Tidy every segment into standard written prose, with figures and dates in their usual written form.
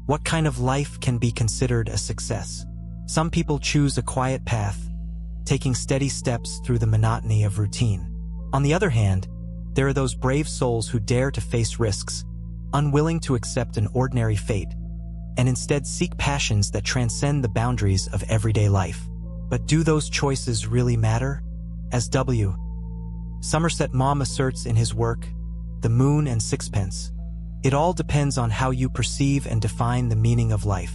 What kind of life can be considered a success? Some people choose a quiet path, taking steady steps through the monotony of routine. On the other hand, there are those brave souls who dare to face risks, unwilling to accept an ordinary fate, and instead seek passions that transcend the boundaries of everyday life. But do those choices really matter? As Somerset Maugham asserts in his work, The Moon and Sixpence, it all depends on how you perceive and define the meaning of life.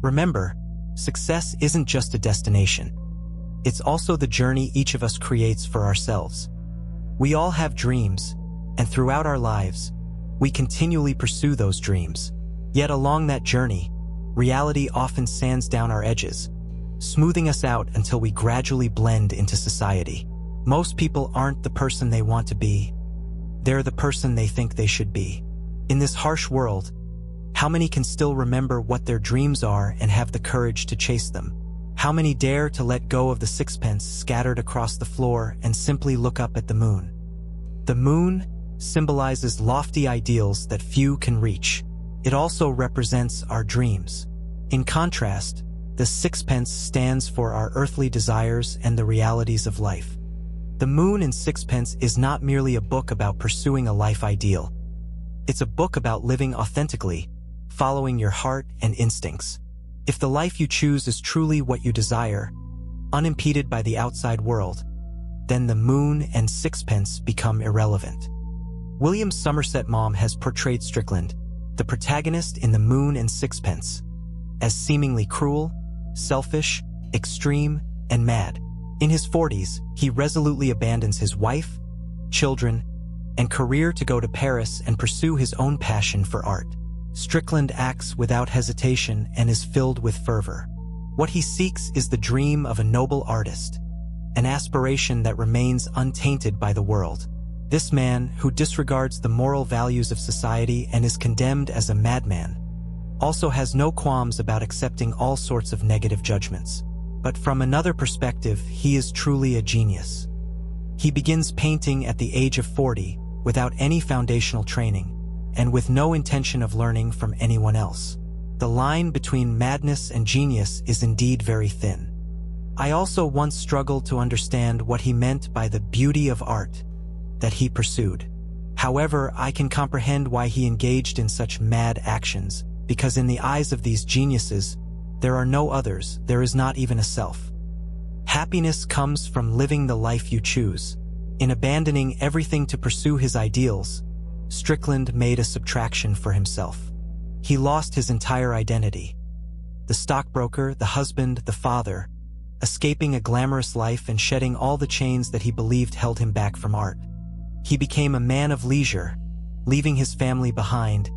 Remember, success isn't just a destination. It's also the journey each of us creates for ourselves. We all have dreams, and throughout our lives, we continually pursue those dreams. Yet along that journey, reality often sands down our edges, smoothing us out until we gradually blend into society. Most people aren't the person they want to be. They're the person they think they should be. In this harsh world, how many can still remember what their dreams are and have the courage to chase them? How many dare to let go of the sixpence scattered across the floor and simply look up at the moon? The moon symbolizes lofty ideals that few can reach. It also represents our dreams. In contrast, the sixpence stands for our earthly desires and the realities of life. The Moon and Sixpence is not merely a book about pursuing a life ideal. It's a book about living authentically, following your heart and instincts. If the life you choose is truly what you desire, unimpeded by the outside world, then the moon and sixpence become irrelevant. William Somerset Maugham has portrayed Strickland, the protagonist in The Moon and Sixpence, as seemingly cruel, selfish, extreme, and mad. In his 40s, he resolutely abandons his wife, children, and career to go to Paris and pursue his own passion for art. Strickland acts without hesitation and is filled with fervor. What he seeks is the dream of a noble artist, an aspiration that remains untainted by the world. This man, who disregards the moral values of society and is condemned as a madman, also has no qualms about accepting all sorts of negative judgments. But from another perspective, he is truly a genius. He begins painting at the age of 40 without any foundational training and with no intention of learning from anyone else. The line between madness and genius is indeed very thin. I also once struggled to understand what he meant by the beauty of art that he pursued. However, I can comprehend why he engaged in such mad actions, because in the eyes of these geniuses, there are no others, there is not even a self. Happiness comes from living the life you choose. In abandoning everything to pursue his ideals, Strickland made a subtraction for himself. He lost his entire identity. The stockbroker, the husband, the father, escaping a glamorous life and shedding all the chains that he believed held him back from art. He became a man of leisure, leaving his family behind,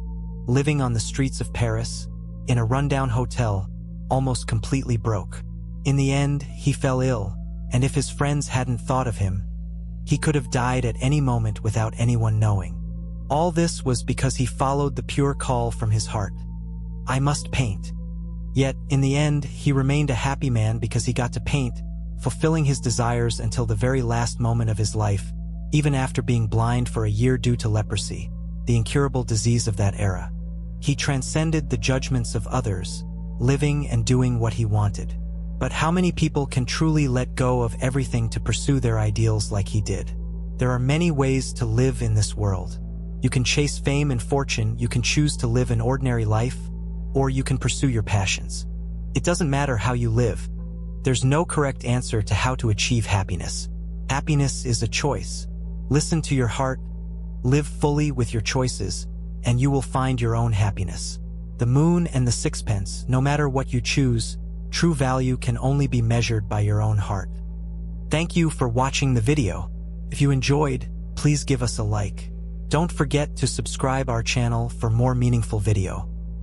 living on the streets of Paris, in a rundown hotel, almost completely broke. In the end, he fell ill, and if his friends hadn't thought of him, he could have died at any moment without anyone knowing. All this was because he followed the pure call from his heart. I must paint. Yet, in the end, he remained a happy man because he got to paint, fulfilling his desires until the very last moment of his life, even after being blind for a year due to leprosy, the incurable disease of that era. He transcended the judgments of others, living and doing what he wanted. But how many people can truly let go of everything to pursue their ideals like he did? There are many ways to live in this world. You can chase fame and fortune, you can choose to live an ordinary life, or you can pursue your passions. It doesn't matter how you live. There's no correct answer to how to achieve happiness. Happiness is a choice. Listen to your heart, live fully with your choices, and you will find your own happiness. The moon and the sixpence, no matter what you choose, true value can only be measured by your own heart. Thank you for watching the video. If you enjoyed, please give us a like. Don't forget to subscribe our channel for more meaningful video.